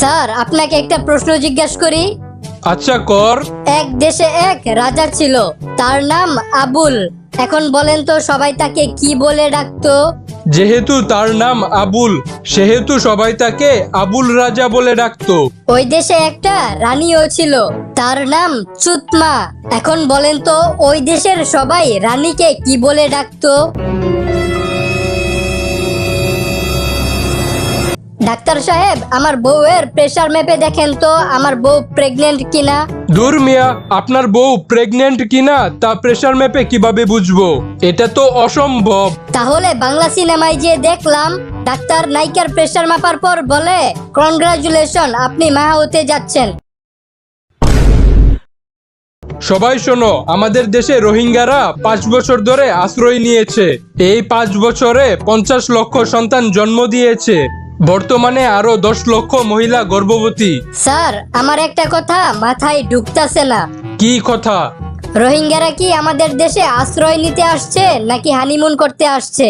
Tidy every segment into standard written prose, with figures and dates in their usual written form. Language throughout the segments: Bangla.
স্যার আপনাকে একটা প্রশ্ন জিজ্ঞাসা করি। আচ্ছা কর। এক দেশে এক রাজা ছিল, তার নাম আবুল। এখন বলেন তো সবাই তাকে কি বলে ডাকতো? যেহেতু তার নাম আবুল, সেহেতু সবাই তাকে আবুল রাজা বলে ডাকতো। ওই দেশে একটা রানীও ছিল, তার নাম চুতমা। এখন বলেন তো ওই দেশের সবাই রানীকে কি বলে ডাকতো? ডাক্তার সাহেব, আমার বউয়ের প্রেসার মেপে দেখেন তো আমার বউ প্রেগনেন্ট কিনা। দূর মিয়া, আপনার বউ প্রেগনেন্ট কিনা তা প্রেসার মেপে কিভাবে বুঝবো? এটা তো অসম্ভব। তাহলে বাংলা সিনেমায় যে দেখলাম ডাক্তার নায়িকার প্রেসার মাপার পর বলে, কনগ্রাচুলেশন, আপনি মা হতে যাচ্ছেন। সবাই শোনো, আমাদের দেশে রোহিঙ্গারা 5 বছর ধরে আশ্রয় নিয়েছে। এই 5 বছরে 50 লক্ষ সন্তান জন্ম দিয়েছে। বর্তমানে আরো 10 লক্ষ মহিলা গর্ভবতী। স্যার আমার একটা কথা মাথায় ঢুকতাছে না। কি কথা? রোহিঙ্গারা কি আমাদের দেশে আশ্রয় নিতে আসছে নাকি হানিমুন করতে আসছে?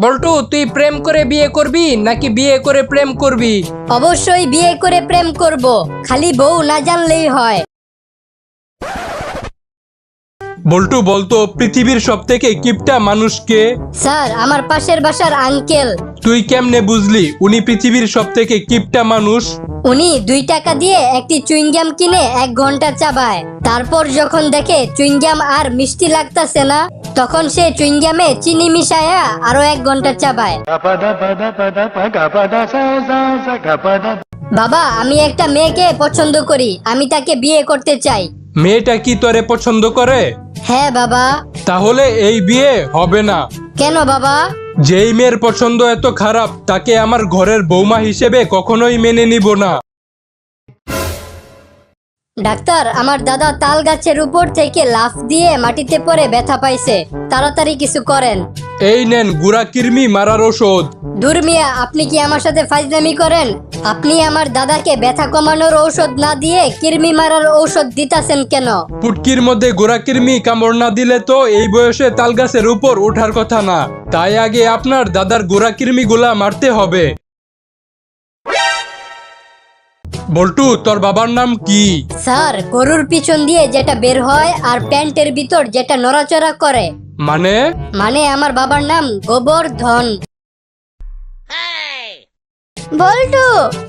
বল্টু, তুই প্রেম করে বিয়ে করবি নাকি বিয়ে করে প্রেম করবি? অবশ্যই বিয়ে করে প্রেম করব, খালি বউ না জানলেই হয়। বল্টু বলতো, পৃথিবীর সব থেকে কিপটা মানুষকে? স্যার আমার পাশের বাসার আঙ্কেল। তুই কেমনে বুঝলি উনি পৃথিবীর সব থেকে কিপটা মানুষ? উনি 2 টাকা দিয়ে একটি চুইংগাম কিনে 1 ঘন্টা চাবায়, তারপর যখন দেখে চুইংগাম আর মিষ্টি লাগতাছে না, তখন সে চুইংগামে চিনি মিশায়া আরো 1 ঘন্টা চাবায়। বাবা, আমি একটা মেয়েকে পছন্দ করি, আমি তাকে বিয়ে করতে চাই। মেয়েটা কি তোরে পছন্দ করে? হ্যাঁ বাবা। তাহলে এই বিয়ে হবে না। কেন বাবা? যেই মেয়ের পছন্দ এত খারাপ, তাকে আমার ঘরের বৌমা হিসেবে কখনোই মেনে নিব না। ডাক্তার, আমার দাদা তাল গাছের উপর থেকে লাফ দিয়ে মাটিতে পড়ে ব্যথা পাইছে, তাড়াতাড়ি কিছু করেন। এই নেন গুড়া কৃমি মারার ওষুধ। দূর মিয়া, আপনি কি আমার সাথে ফাজলামি করেন? আপনি আমার দাদাকে ব্যথা কমানোর ঔষধ না দিয়ে কৃমি মারার ঔষধ দিতাছেন কেন? পুটকির মধ্যে গোড়া কৃমি কামড় না দিলে তো এই বয়সে তাল গাছের উপর ওঠার কথা না। তাই আগে আপনার দাদার গোড়া কৃমি গুলা মারতে হবে। বল্টু, তোর বাবার নাম কি? স্যার, গরুর পিছন দিয়ে যেটা বের হয় আর প্যান্টের ভিতর যেটা নড়াচড়া করে। মানে আমার বাবার নাম গোবর্ধন। বল্টু,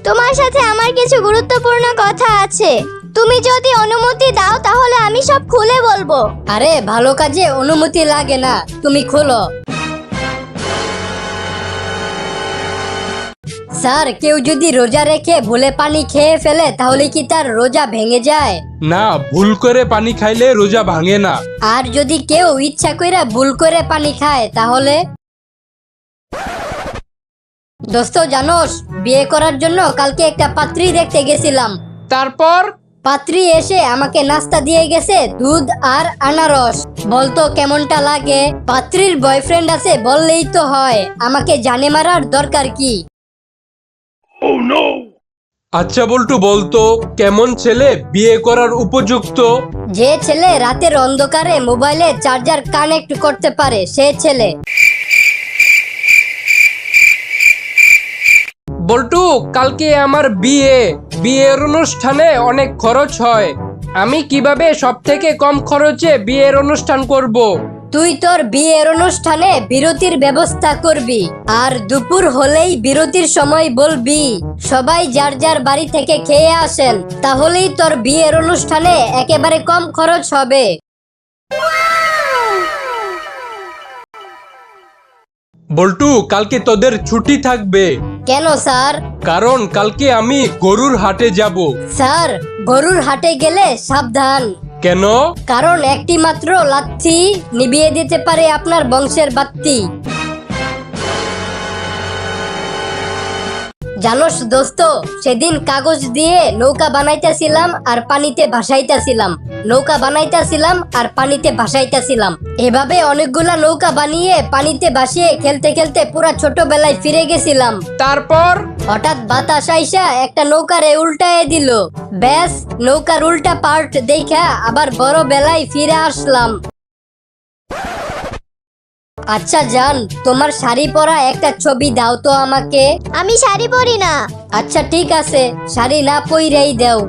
তোমার সাথে আমার কিছু গুরুত্বপূর্ণ কথা আছে। তুমি যদি অনুমতি দাও তাহলে আমি সব খুলে বলবো। আরে ভালো কাজে অনুমতি লাগে না, তুমি খোলো। স্যার, কেউ যদি রোজা রেখে ভুলে পানি খেয়ে ফেলে তাহলে কি তার রোজা ভেঙে যায়? না, ভুল করে পানি খাইলে রোজা ভাঙে না। আর যদি কেউ ইচ্ছা কইরা ভুল করে পানি খায় তাহলে? দোস্ত জানোস, বিয়ে করার জন্য কালকে একটা পাত্রী দেখতে গেছিলাম। তারপর? পাত্রী এসে আমাকে নাস্তা দিয়ে গেছে দুধ আর আনারস। বলতো কেমনটা লাগে? পাত্রীর বয়ফ্রেন্ড আছে বললেই তো হয়, আমাকে জানে মারার দরকার কি? আচ্ছা বল্টু, বলতো কেমন ছেলে বিয়ে করার উপযুক্ত? যে ছেলে রাতের অন্ধকারে মোবাইলে চার্জার কানেক্ট করতে পারে সে ছেলে। বল্টু, কালকে আমার বিয়ের অনুষ্ঠানে অনেক খরচ হয়। আমি কিভাবে সব থেকে কম খরচে বিয়ের অনুষ্ঠান করব? তুই তোর বিয়ের অনুষ্ঠানে বিরতির ব্যবস্থা করবি, আর দুপুর হলেই বিরতির সময় বলবি সবাই যার যার বাড়ি থেকে খেয়ে আসেন, তাহলেই তোর বিয়ের অনুষ্ঠানে একেবারে কম খরচ হবে। বল্টু, কালকে তোদের ছুটি থাকবে। কেন স্যার? কারণ কালকে আমি গরুর হাটে যাব। স্যার, গরুর হাটে গেলে সাবধান। কেন? কারণ একটি মাত্র লাথি নিভিয়ে দিতে পারে আপনার বংশের বাত্তি। জানোস দোস্ত, সেদিন কাগজ দিয়ে নৌকা বানাইতেছিলাম আর পানিতে ভাসাইতেছিলাম। এভাবে অনেকগুলা নৌকা বানিয়ে পানিতে ভাসিয়ে খেলতে খেলতে পুরা ছোটবেলায় ফিরে গেছিলাম। তারপর? হঠাৎ বাতাস আইসা একটা নৌকারে উল্টায় দিল। ব্যাস, নৌকার উল্টা পার্ট দেখা আবার বড় বেলায় ফিরে আসলাম। আচ্ছা জান, তোমার শাড়ি পরা একটা ছবি দাও তো আমাকে। আমি শাড়ি পরি না। আচ্ছা ঠিক আছে, শাড়ি না পইরাই দাও।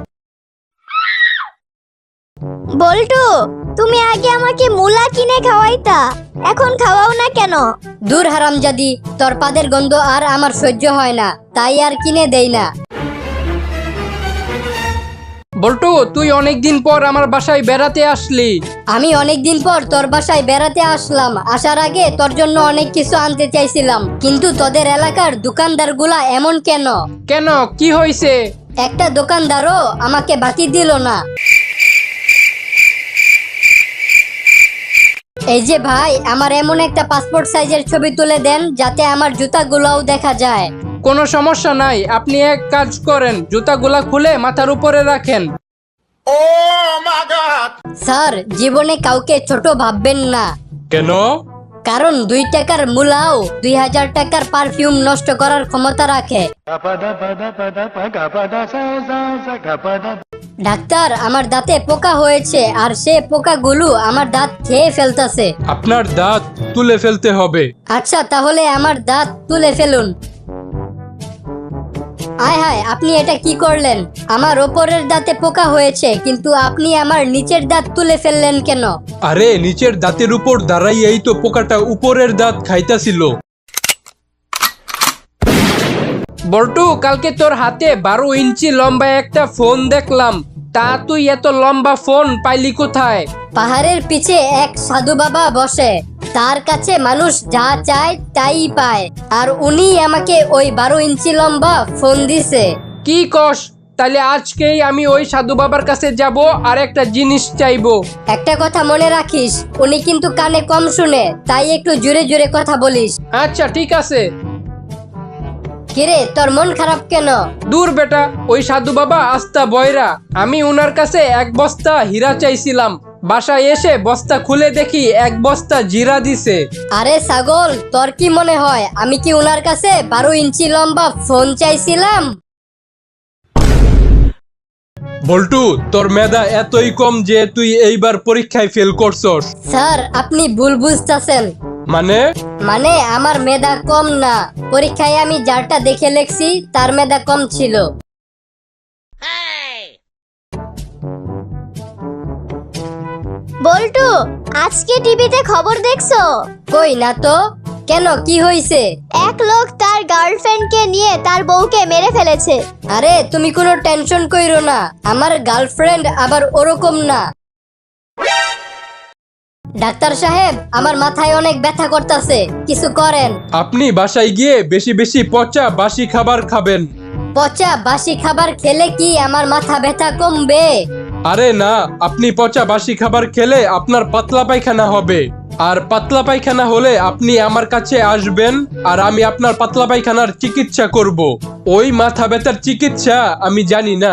বল্টু, তুমি আগে আমাকে মুলা কিনে খাওয়াইতা, এখন খাওয়াও না কেন? দূর হারামজাদি, তোর পাদের গন্ধ আর আমার সহ্য হয় না, তাই আর কিনে দেই না। বল্টু, তুই অনেকদিন পর আমার বাসায় বেড়াতে আসলি। আমি অনেকদিন পর তোর বাসায় বেড়াতে আসলাম। আসার আগে তোর জন্য অনেক কিছু আনতে চাইছিলাম, কিন্তু তোদের এলাকার দোকানদারগুলা এমন কেন? কেন, কি হয়েছে? একটা দোকানদারও আমাকে বাকি দিল না। এই যে ভাই, আমার এমন একটা পাসপোর্ট সাইজের ছবি তুলে দেন যাতে আমার জুতাগুলোও দেখা যায়। কোনো সমস্যা নাই, আপনি এক কাজ করেন, জুতাগুলা খুলে মাথার উপরে রাখেন। স্যার, জীবনে কাউকে ছোট ভাববেন না, কেন? কারণ 2 টাকার মূলাও 2000 টাকার পারফিউম নষ্ট করার ক্ষমতা রাখে। ডাক্তার, আমার দাঁতে পোকা হয়েছে আর সে পোকাগুলো আমার দাঁত খেয়ে ফেলতেছে। আপনার দাঁত তুলে ফেলতে হবে। আচ্ছা, তাহলে আমার দাঁত তুলে ফেলুন। আয় হায়, আপনি এটা কি করলেন? আমার ওপরের দাঁতে পোকা হয়েছে, কিন্তু আপনি আমার নিচের দাঁত তুলে ফেললেন কেন? আরে, নিচের দাঁতের উপর দাঁড়াইয়াই তো পোকাটা উপরের দাঁত খাইতাছিল। বল্টু, কালকে তোর হাতে 12 ইঞ্চি লম্বা একটা ফোন দেখলাম, তা তুই এত লম্বা ফোন পাইলি কোথায়? পাহাড়ের পিছে এক সাধু বাবা বসে, তার কাছে মানুষ যা চায় তাই পায়, আর উনি আমাকে ওই 12 ইঞ্চি লম্বা ফোন দিছে। কি কস? তাহলে আজকেই আমি ওই সাধু বাবার কাছে যাব আর একটা জিনিস চাইবো। একটা কথা মনে রাখিস, উনি কিন্তু কানে কম শুনে, তাই একটু জোরে জোরে কথা বলিস। আচ্ছা ঠিক আছে। কিরে, তোর মন খারাপ কেন? দূর বেটা, ওই সাধু বাবা আস্তা বয়রা। আমি উনার কাছে 1 বস্তা হীরা চাইছিলাম, বাসায় এসে বস্তা খুলে দেখি 1 বস্তা জিরা দিছে। আরে ছাগল, তোর কি মনে হয় আমি কি উনার কাছে 12 ইঞ্চি লম্বা ফোন চাইছিলাম? বল্টু, তোর মেধা এতই কম যে তুই এইবার পরীক্ষায় ফেল করছস। স্যার, আপনি ভুল বুঝতেছেন। মানে আমার মেধা কম না, পরীক্ষায় আমি যারটা দেখে লেখছি তার মেধা কম ছিল। বল্টু, আজকে টিভিতে খবর দেখছো? কই না তো। কেন, কি হয়েছে? এক লোক তার গার্লফ্রেন্ডকে নিয়ে তার বউকে মেরে ফেলেছে। আরে তুমি কোনো টেনশন কইরো না, আমার গার্লফ্রেন্ড আবার ওরকম না। ডাক্তার সাহেব, আমার মাথায় অনেক ব্যথা করতেছে, কিছু করেন। আপনি বাসায় গিয়ে বেশি বেশি পচা বাসি খাবার খাবেন। পচা বাসি খাবার খেলে কি আমার মাথা ব্যথা কমবে? আরে না, আপনি পচা বাসি খাবার খেলে আপনার পাতলা পায়খানা হবে, আর পাতলা পায়খানা হলে আপনি আমার কাছে আসবেন আর আমি আপনার পাতলা পায়খানার চিকিৎসা করব। ওই মাথা ব্যথার চিকিৎসা আমি জানি না।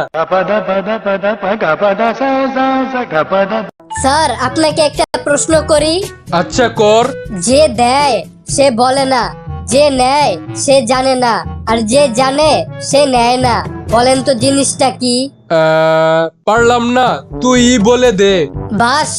স্যার, আপনাকে একটা প্রশ্ন করি। আচ্ছা কর। যে দেয় সে বলে না, যে নেয় সে জানে না, আর যে জানে সে নেয় না। বলেন তো জিনিসটা কি? পারলাম না, তুই বলে দে। বাস।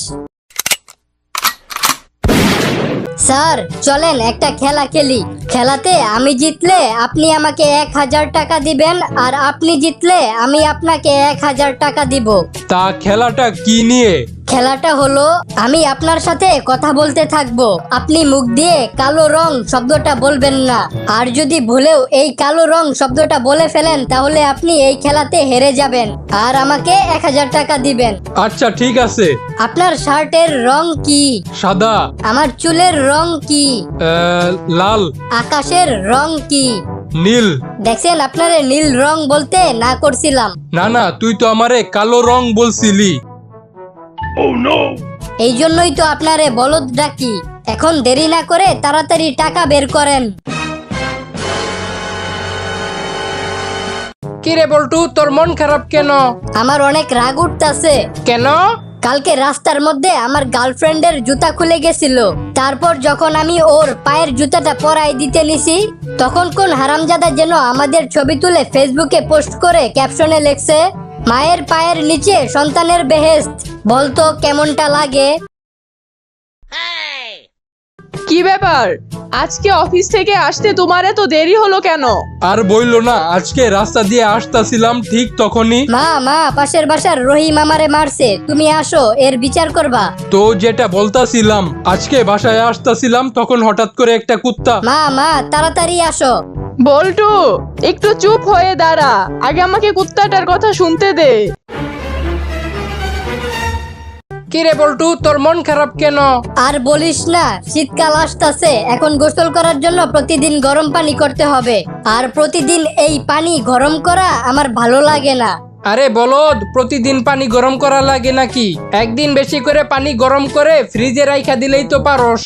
স্যার, চলেন একটা খেলা খেলি। খেলাতে আমি জিতলে আপনি আমাকে 1000 টাকা দিবেন, আর আপনি জিতলে আমি আপনাকে 1000 টাকা দিব। তা খেলাটা কি নিয়ে? খেলাটা হলো, আমি আপনার সাথে কথা বলতে থাকবো, আপনি মুখ দিয়ে কালো রং শব্দটা বলবেন না, আর যদি ভুলেও এই কালো রং শব্দটা বলে ফেলেন তাহলে আপনি এই খেলাতে হেরে যাবেন আর আমাকে 1000 টাকা দিবেন। আচ্ছা ঠিক আছে। আপনার শার্টের রং কি? সাদা। আমার চুলের রং কি? লাল। আকাশের রং কি? নীল। দেখছেন, আপনারে নীল রং বলতে না করছিলাম। না না, তুই তো আমারে কালো রং বলছিলি। এই জন্যই তো আপনারে বলদ ডাকি। এখন দেরি না করে তাড়াতাড়ি টাকা বের করেন। কিরে বল্টু, তোর মন খারাপ কেন? আমার অনেক রাগ উঠতাছে। কেন? কালকে রাস্তার মধ্যে আমার গার্লফ্রেন্ডের জুতা খুলে গেছিল, তারপর যখন আমি ওর পায়ের জুতাটা পরাই দিতে নিছি, তখন কোন হারামজাদা যেন আমাদের ছবি তুলে ফেসবুকে পোস্ট করে ক্যাপশনে লেখছে, মায়ের পায়ের নিচে সন্তানের বেহেশত। বলতো কেমনটা লাগে? কি ব্যাপার, আজকে অফিস থেকে আসতে তোমার এত দেরি হলো কেন? আর বইলো না, আজকে রাস্তা দিয়ে আসতাছিলাম ঠিক তখনই মা পাশের বাসার রহিম আমারে মারছে, তুমি আসো এর বিচার করবা। তো যেটা বলতাছিলাম, আজকে বাসায় আসতাছিলাম তখন হঠাৎ করে একটা কুত্তা মা তাড়াতাড়ি আসো। বল্টু, একটু চুপ হয়ে দাঁড়া, আগে আমাকে কুত্তাটার কথা শুনতে দে। কিরে বল্টু, তোর মন খারাপ কেন? আর বলিস না, শীতকাল আসতেছে, এখন গোসল করার জন্য প্রতিদিন গরম পানি করতে হবে, আর প্রতিদিন এই পানি গরম করা আমার ভালো লাগে না। আরে বলদ, প্রতিদিন পানি গরম করা লাগে নাকি? একদিন বেশি করে পানি গরম করে ফ্রিজে রাইখা দিলেই তো পারস।